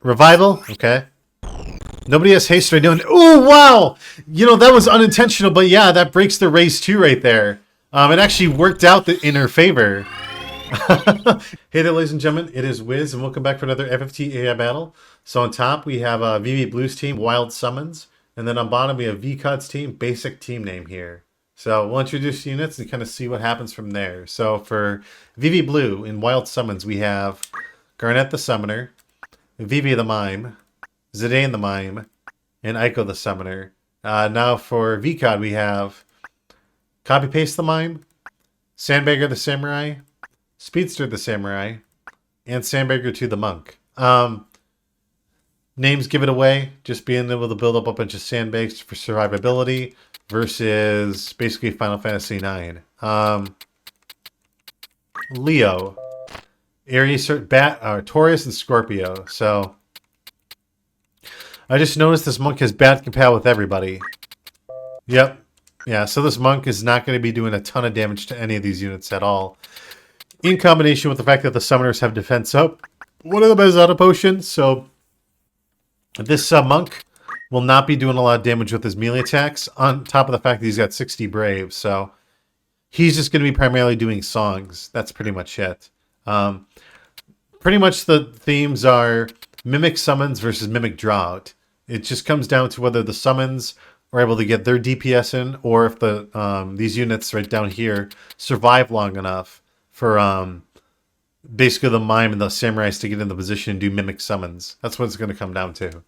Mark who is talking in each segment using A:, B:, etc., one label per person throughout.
A: Revival. Okay. Nobody has haste right now. Oh, wow! You know, that was unintentional, but yeah, that breaks the race too right there. It actually worked out in her favor. Hey there, ladies and gentlemen. It is Wiz, and welcome back for another FFT AI battle. So on top, we have Viviblue's team, Wild Summons. And then on bottom, we have Vcod's team, basic team name here. So we'll introduce units and kind of see what happens from there. So for Viviblue in Wild Summons, we have Garnet the Summoner, Vivi the Mime, Zidane the Mime, and Eiko the Summoner. Now for Vcod, we have Copy Paste the Mime, Sandbagger the Samurai, Speedster the Samurai, and Sandbagger 2 the Monk. Names give it away, just being able to build up a bunch of sandbags for survivability versus basically Final Fantasy IX. Leo, Aries, Taurus, and Scorpio. So I just noticed this monk has bad compal with everybody. Yep. Yeah, so this monk is not going to be doing a ton of damage to any of these units at all. In combination with the fact that the summoners have defense up. One of them has auto potion, so this monk will not be doing a lot of damage with his melee attacks, on top of the fact that he's got 60 brave, so he's just going to be primarily doing songs. That's pretty much it. Pretty much the themes are Mimic Summons versus Mimic Drought. It just comes down to whether the summons are able to get their DPS in, or if the these units right down here survive long enough for basically the Mime and the Samurais to get in the position and do Mimic Summons. That's what it's going to come down to.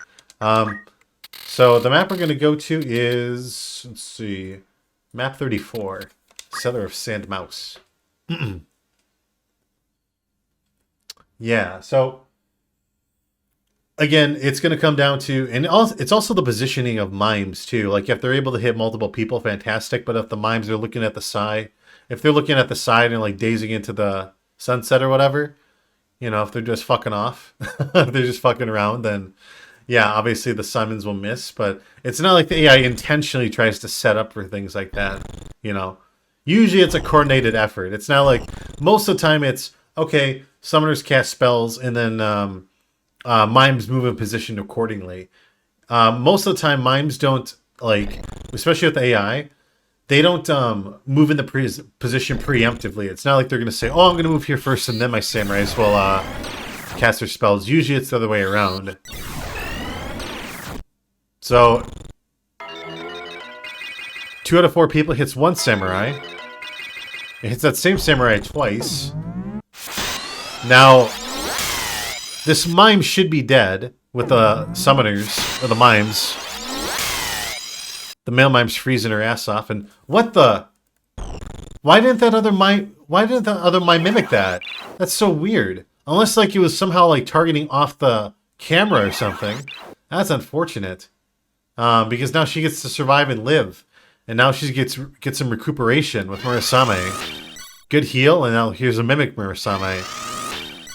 A: So the map we're going to go to is, let's see, map 34, Cellar of Sand Mouse. Yeah, so again, it's going to come down to, and it's also the positioning of mimes too. Like if they're able to hit multiple people, fantastic. But if the mimes are looking at the side, if they're looking at the side and like dazing into the sunset or whatever, you know, if they're just fucking off, if they're just fucking around, then yeah, obviously the summons will miss. But it's not like the AI intentionally tries to set up for things like that, you know. Usually it's a coordinated effort. It's not like, most of the time it's, okay, summoners cast spells and then mimes move in position accordingly. Most of the time mimes don't, like, especially with AI, they don't move in the position preemptively. It's not like they're going to say, oh, I'm going to move here first and then my samurais will cast their spells. Usually it's the other way around. So 2 out of 4 people hits one samurai. It hits that same samurai twice. Now, this mime should be dead with the summoners, or the mimes. The male mime's freezing her ass off, and what the? Why didn't that other mime mimic that? That's so weird. Unless like it was somehow like targeting off the camera or something. That's unfortunate. Because now she gets to survive and live. And now she gets some recuperation with Murasame. Good heal, and now here's a mimic Murasame.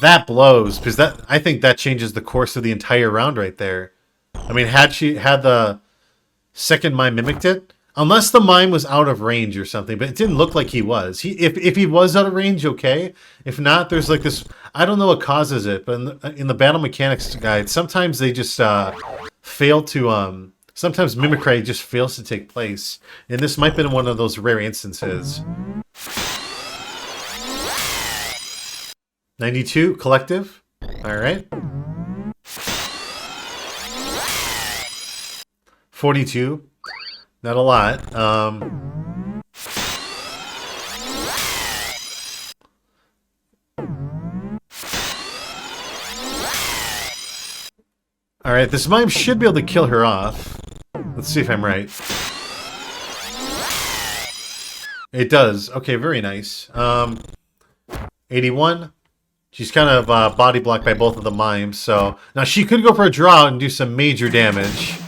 A: That blows, because I think that changes the course of the entire round right there. I mean, had the second mime mimicked it, unless the mime was out of range or something, but it didn't look like he was. If he was out of range, okay. If not, there's like this, I don't know what causes it, but in the battle mechanics guide, sometimes they just fail to, sometimes Mimicry just fails to take place. And this might have been one of those rare instances. 92 collective. All right. 42. Not a lot. All right, this mime should be able to kill her off. Let's see if I'm right. It does. Okay, very nice. 81. She's kind of body blocked by both of the mimes, so now she could go for a draw and do some major damage.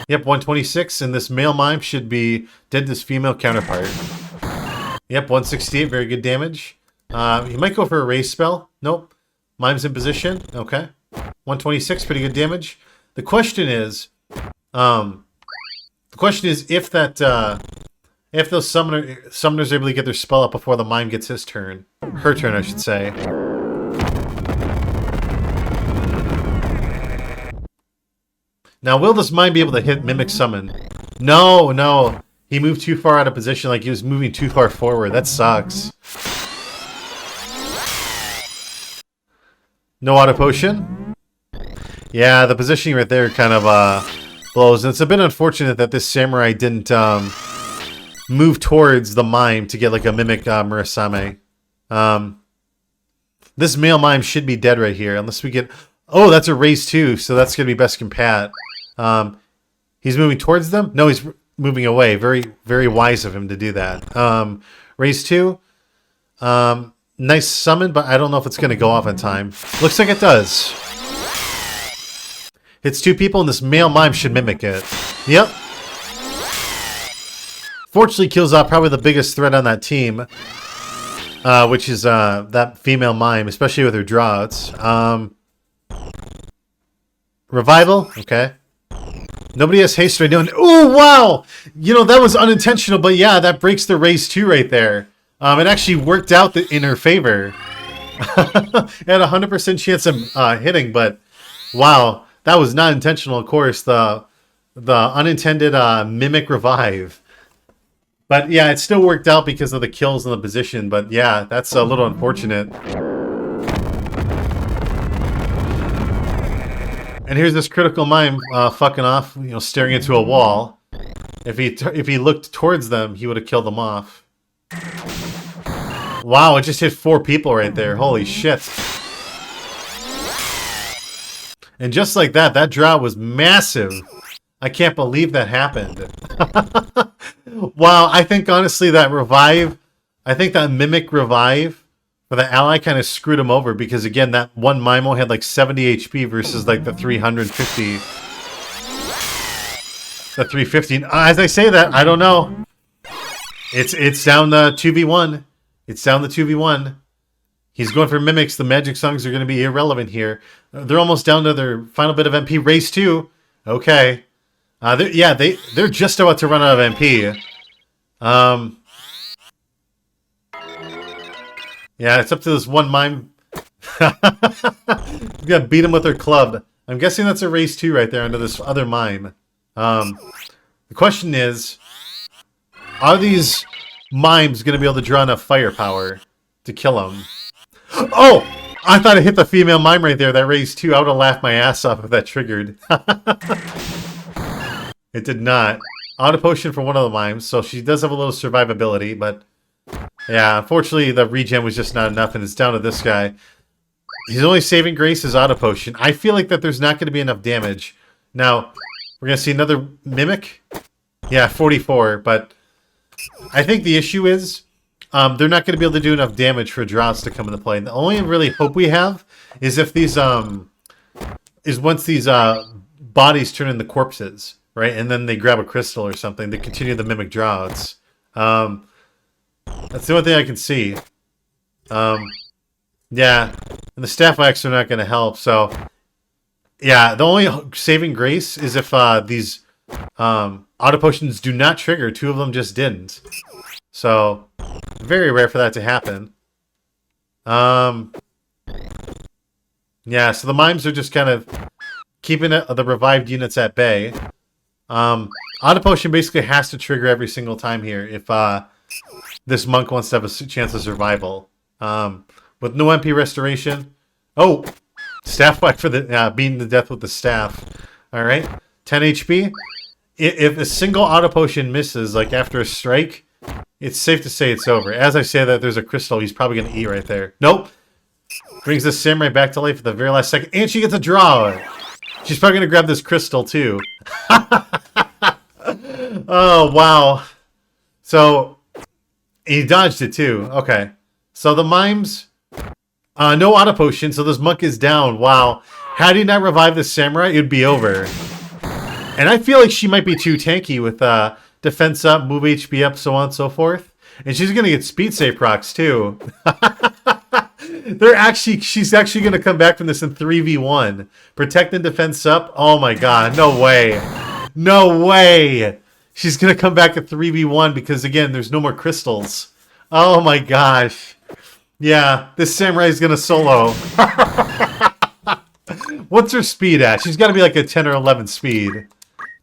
A: Yep, 126, and this male mime should be dead to his female counterpart. Yep, 168, very good damage. He might go for a raise spell. Nope. Mime's in position. Okay. 126, pretty good damage. The question is if that if those summoners are able to get their spell up before the mime gets his turn. Her turn, I should say. Now, will this mime be able to hit Mimic Summon? No, no. He moved too far out of position, like he was moving too far forward. That sucks. No auto potion? Yeah, the positioning right there kind of blows. And it's a bit unfortunate that this samurai didn't move towards the mime to get like a Mimic Murasame. This male mime should be dead right here, unless we get... Oh, that's a raise 2, so that's going to be best compat. He's moving towards them? No, he's moving away. Very, very wise of him to do that. Raise 2. Nice summon, but I don't know if it's going to go off in time. Looks like it does. Hits 2 people, and this male mime should mimic it. Yep. Fortunately, kills off probably the biggest threat on that team, which is that female mime, especially with her draws. Revival? Okay. Nobody has haste right now. Oh, wow! You know, that was unintentional, but yeah, that breaks the raise 2 right there. It actually worked out in her favor. It had a 100% chance of hitting, but wow, that was not intentional, of course. The unintended Mimic Revive. But yeah, it still worked out because of the kills and the position, but yeah, that's a little unfortunate. And here's this critical mime fucking off, you know, staring into a wall. If he looked towards them, he would have killed them off. Wow, it just hit 4 people right there. Holy shit. And just like that, that draw was massive. I can't believe that happened. Wow, I think honestly that revive, I think that Mimic Revive for the ally kind of screwed him over because, again, that one Mimo had like 70 HP versus like the 350. The 315. As I say that, I don't know. It's down to 2v1. It's down to 2v1. He's going for mimics. The magic songs are going to be irrelevant here. They're almost down to their final bit of MP. Race 2. Okay. They're just about to run out of MP. Yeah, it's up to this one mime. You gotta beat him with her club. I'm guessing that's a race 2 right there under this other mime. The question is, are these mimes going to be able to draw enough firepower to kill him? Oh! I thought I hit the female mime right there. That raised 2. I would have laughed my ass off if that triggered. It did not. Auto potion for one of the mimes, so she does have a little survivability, but yeah, unfortunately the regen was just not enough, and it's down to this guy. His only saving grace is auto potion. I feel like that there's not going to be enough damage. Now, we're going to see another Mimic. Yeah, 44, but I think the issue is they're not going to be able to do enough damage for draws to come into play. And the only really hope we have is if these once these bodies turn into corpses, right? And then they grab a crystal or something to continue the Mimic draws. That's the only thing I can see. Yeah, and the staff X are not going to help. So, yeah, the only saving grace is if these auto potions do not trigger. 2 of them just didn't. So, very rare for that to happen. Yeah, so the mimes are just kind of keeping the revived units at bay. Auto potion basically has to trigger every single time here if this monk wants to have a chance of survival. With no MP restoration. Oh! Staff whack for the beating to death with the staff. Alright. 10 HP. If a single auto potion misses, like after a strike, it's safe to say it's over. As I say that, there's a crystal he's probably going to eat right there. Nope! Brings the samurai back to life at the very last second. And she gets a draw! She's probably going to grab this crystal too. Oh, wow. So, he dodged it too. Okay. So the mimes... no auto potion, so this monk is down. Wow. Had he not revived the samurai, it would be over. And I feel like she might be too tanky with defense up, move HP up, so on and so forth. And she's going to get speed save procs too. She's actually going to come back from this in 3v1. Protect and defense up. Oh my god, no way. No way. She's going to come back at 3v1 because, again, there's no more crystals. Oh my gosh. Yeah, this samurai is going to solo. What's her speed at? She's got to be like a 10 or 11 speed.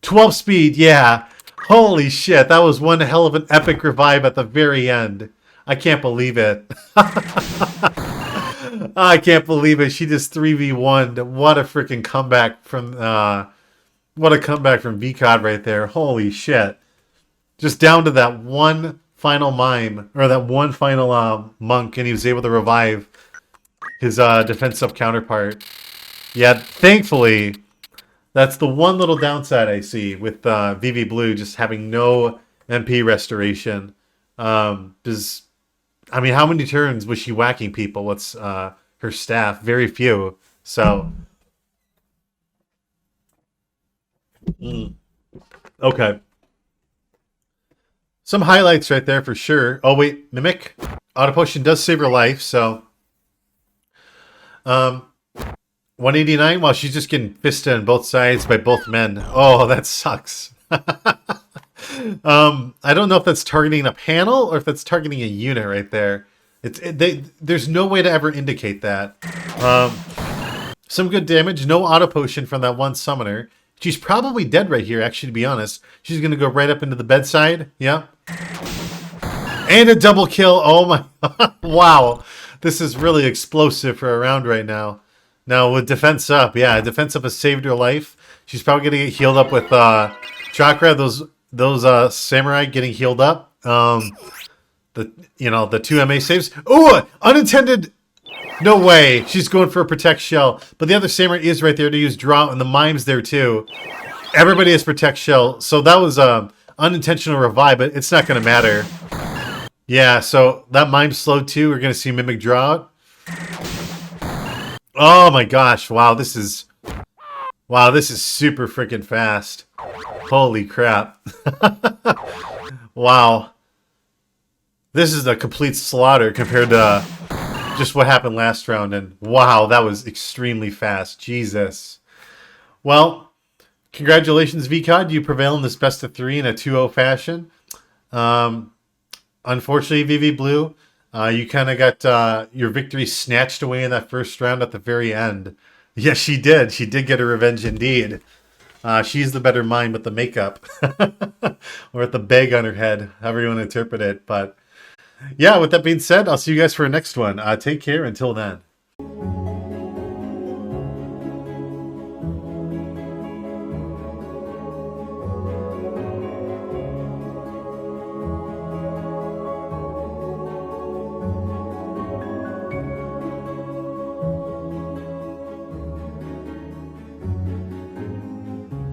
A: 12 speed, yeah. Holy shit, that was one hell of an epic revive at the very end. I can't believe it. I can't believe it. She just 3v1'd. What a freaking comeback from Vcod right there. Holy shit. Just down to that one final mime, or that one final monk, and he was able to revive his defensive counterpart. Yeah, thankfully, that's the one little downside I see with Viviblue just having no MP restoration. Does I mean, how many turns was she whacking people? What's her staff? Very few. So, okay. Some highlights right there for sure. Oh wait, Mimic. Auto Potion does save her life, so 189 while she's just getting fisted on both sides by both men. Oh, that sucks. I don't know if that's targeting a panel or if that's targeting a unit right there. There's no way to ever indicate that. Some good damage. No auto potion from that one summoner. She's probably dead right here, actually, to be honest. She's going to go right up into the bedside. Yeah. And a double kill. Oh my. Wow. This is really explosive for a round right now. Now with defense up. Yeah, defense up has saved her life. She's probably going to get healed up with chakra. Those samurai getting healed up. The 2 MA saves. Oh, unintended. No way. She's going for a protect shell. But the other samurai is right there to use draw, and the mime's there too. Everybody has protect shell. So that was unintentional revive, but it's not going to matter. Yeah, so that mime's slowed too. We're going to see Mimic draw out. Oh my gosh. Wow, this is super freaking fast. Holy crap. Wow. This is a complete slaughter compared to just what happened last round. And wow, that was extremely fast. Jesus. Well, congratulations, Vcod. You prevail in this best of 3 in a 2-0 fashion. Unfortunately, Viviblue, you kind of got your victory snatched away in that first round at the very end. Yes, she did. She did get her revenge indeed. She's the better mind with the makeup. Or with the bag on her head, however you want to interpret it. But yeah, with that being said, I'll see you guys for our next one. Take care until then.